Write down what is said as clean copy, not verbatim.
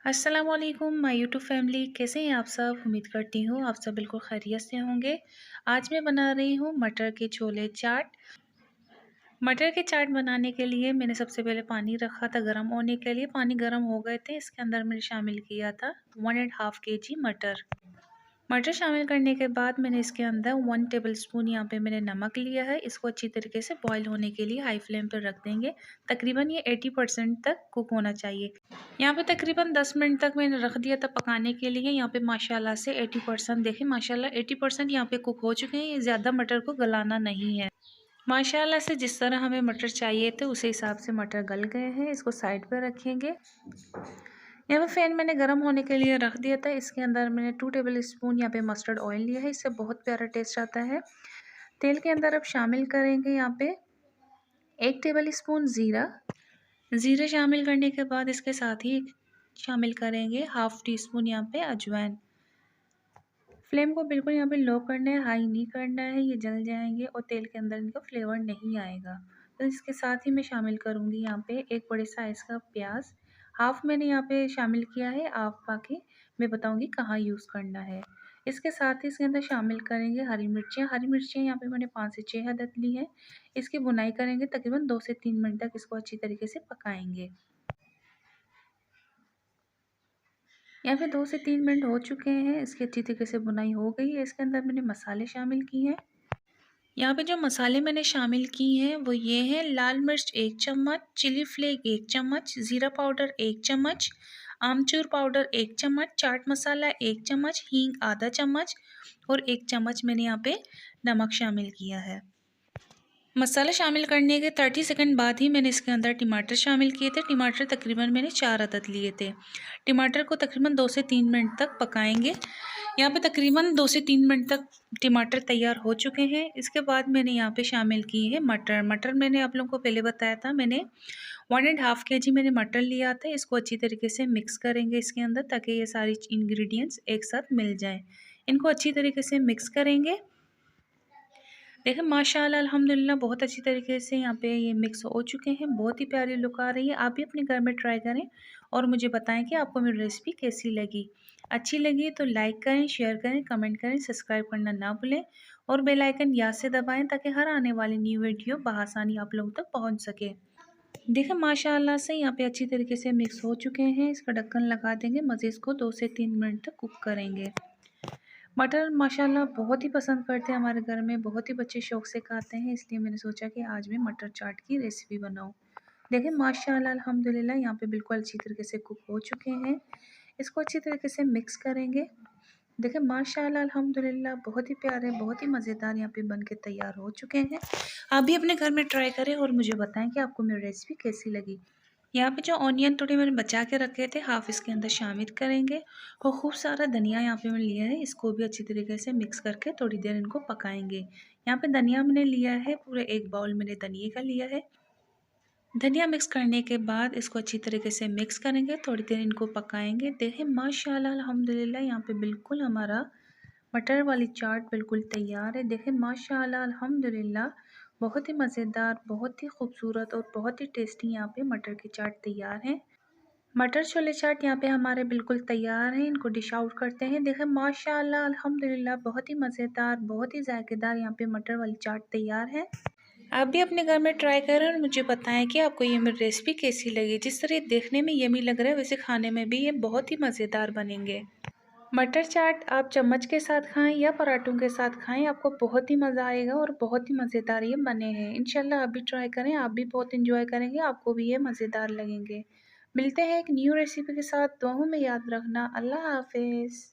अस्सलाम वालेकुम my YouTube family. कैसे हैं आप सब? उम्मीद करती हूँ आप सब बिल्कुल खैरियत से होंगे। आज मैं बना रही हूँ मटर के छोले चाट। मटर के चाट बनाने के लिए मैंने सबसे पहले पानी रखा था गर्म होने के लिए। पानी गर्म हो गए थे, इसके अंदर मैंने शामिल किया था 1.5 केजी मटर। मटर शामिल करने के बाद मैंने इसके अंदर 1 टेबलस्पून यहाँ पे मैंने नमक लिया है। इसको अच्छी तरीके से बॉईल होने के लिए हाई फ्लेम पर रख देंगे। तकरीबन ये 80% तक कुक होना चाहिए। यहाँ पे तकरीबन 10 मिनट तक मैंने रख दिया था पकाने के लिए। यहाँ पे माशाल्लाह से 80% देखें, माशाल्लाह 80% यहाँ पे कुक हो चुके हैं। ये ज़्यादा मटर को गलाना नहीं है। माशाल्लाह से जिस तरह हमें मटर चाहिए थे उसी हिसाब से मटर गल गए हैं। इसको साइड पर रखेंगे। यहाँ पे फैन मैंने गर्म होने के लिए रख दिया था। इसके अंदर मैंने 2 टेबल स्पून यहाँ पे मस्टर्ड ऑयल लिया है। इससे बहुत प्यारा टेस्ट आता है। तेल के अंदर अब शामिल करेंगे यहाँ पे 1 टेबल स्पून ज़ीरा शामिल करने के बाद इसके साथ ही शामिल करेंगे हाफ़ टी स्पून यहाँ पे अजवाइन। फ्लेम को बिल्कुल यहाँ पे लो करना है, हाई नहीं करना है, ये जल जाएंगे और तेल के अंदर इनका फ्लेवर नहीं आएगा। तो इसके साथ ही मैं शामिल करूँगी यहाँ पे एक बड़े साइज़ का प्याज। हाफ़ मैंने यहाँ पे शामिल किया है, आप बाकी मैं बताऊँगी कहाँ यूज़ करना है। इसके साथ ही इसके अंदर शामिल करेंगे हरी मिर्चियाँ यहाँ पे मैंने 5 से 6 अदद ली हैं। इसकी भुनाई करेंगे, तकरीबन 2 से 3 मिनट तक इसको अच्छी तरीके से पकाएंगे। यहाँ पे 2 से 3 मिनट हो चुके हैं। इसकी अच्छी तरीके से भुनाई हो गई है। इसके अंदर मैंने मसाले शामिल किए हैं। यहाँ पे जो मसाले मैंने शामिल किए हैं वो ये हैं: लाल मिर्च 1 चम्मच, चिली फ्लेक 1 चम्मच, ज़ीरा पाउडर 1 चम्मच, आमचूर पाउडर 1 चम्मच, चाट मसाला 1 चम्मच, हींग आधा चम्मच और 1 चम्मच मैंने यहाँ पे नमक शामिल किया है। मसाला शामिल करने के 30 सेकंड बाद ही मैंने इसके अंदर टमाटर शामिल किए थे। टमाटर तकरीबन मैंने 4 अदद लिए थे। टमाटर को तकरीबन 2 से 3 मिनट तक पकाएंगे। यहाँ पे तकरीबन 2 से 3 मिनट तक टमाटर तैयार हो चुके हैं। इसके बाद मैंने यहाँ पे शामिल किए हैं मटर मैंने आप लोगों को पहले बताया था, मैंने 1.5 केजी मैंने मटर लिया था। इसको अच्छी तरीके से मिक्स करेंगे इसके अंदर, ताकि ये सारी इंग्रेडिएंट्स एक साथ मिल जाएँ। इनको अच्छी तरीके से मिक्स करेंगे। देखिए माशाल्लाह अल्हम्दुलिल्लाह बहुत अच्छी तरीके से यहाँ पे ये मिक्स हो चुके हैं। बहुत ही प्यारी लुक आ रही है। आप भी अपने घर में ट्राई करें और मुझे बताएं कि आपको मेरी रेसिपी कैसी लगी। अच्छी लगी तो लाइक करें, शेयर करें, कमेंट करें, सब्सक्राइब करना ना भूलें और बेल आइकन याद से दबाएं, ताकि हर आने वाली न्यू वीडियो बआसानी आप लोगों तक पहुँच सके। देखिए माशाल्लाह से यहाँ पे अच्छी तरीके से मिक्स हो चुके हैं। इसका ढक्कन लगा देंगे। मज़ीद इसको 2 से 3 मिनट तक कुक करेंगे। मटर माशाल्लाह बहुत ही पसंद करते हैं हमारे घर में, बहुत ही बच्चे शौक से खाते हैं, इसलिए मैंने सोचा कि आज मैं मटर चाट की रेसिपी बनाऊं। देखिए माशाल्लाह अल्हम्दुलिल्लाह यहाँ पे बिल्कुल अच्छी तरीके से कुक हो चुके हैं। इसको अच्छी तरीके से मिक्स करेंगे। देखिए माशाल्लाह अल्हम्दुलिल्लाह बहुत ही प्यारे, बहुत ही मज़ेदार यहाँ पे बन के तैयार हो चुके हैं। आप भी अपने घर में ट्राई करें और मुझे बताएं कि आपको मेरी रेसिपी कैसी लगी। यहाँ पे जो ऑनियन थोड़े मैंने बचा के रखे थे, हाफ इसके अंदर शामिल करेंगे और खूब सारा धनिया यहाँ पे मैंने लिया है। इसको भी अच्छी तरीके से मिक्स करके थोड़ी देर इनको पकाएंगे। यहाँ पे धनिया मैंने लिया है, पूरे 1 बाउल मैंने धनिया का लिया है। धनिया मिक्स करने के बाद इसको अच्छी तरीके से मिक्स करेंगे, थोड़ी देर इनको पकाएंगे। देखें माशाल्लाह अल्हम्दुलिल्लाह यहाँ पे बिल्कुल हमारा मटर वाली चाट बिल्कुल तैयार है। देखें माशाल्लाह अल्हम्दुलिल्लाह बहुत ही मज़ेदार, बहुत ही खूबसूरत और बहुत ही टेस्टी यहाँ पे मटर की चाट तैयार है। मटर छोले चाट यहाँ पे हमारे बिल्कुल तैयार हैं। इनको डिश आउट करते हैं। देखें माशाल्लाह अल्हम्दुलिल्लाह बहुत ही मज़ेदार, बहुत ही जायकेदार यहाँ पे मटर वाली चाट तैयार है। आप भी अपने घर में ट्राई करें और मुझे बताएं कि आपको ये मेरी रेसिपी कैसी लगी। जिस तरह देखने में यमी लग रहा है, वैसे खाने में भी ये बहुत ही मज़ेदार बनेंगे। मटर चाट आप चम्मच के साथ खाएं या पराठों के साथ खाएं, आपको बहुत ही मज़ा आएगा और बहुत ही मज़ेदार ये बने हैं। इंशाल्लाह आप भी ट्राई करें, आप भी बहुत इंजॉय करेंगे, आपको भी ये मज़ेदार लगेंगे। मिलते हैं एक न्यू रेसिपी के साथ। दुआओं में याद रखना। अल्लाह हाफिज़।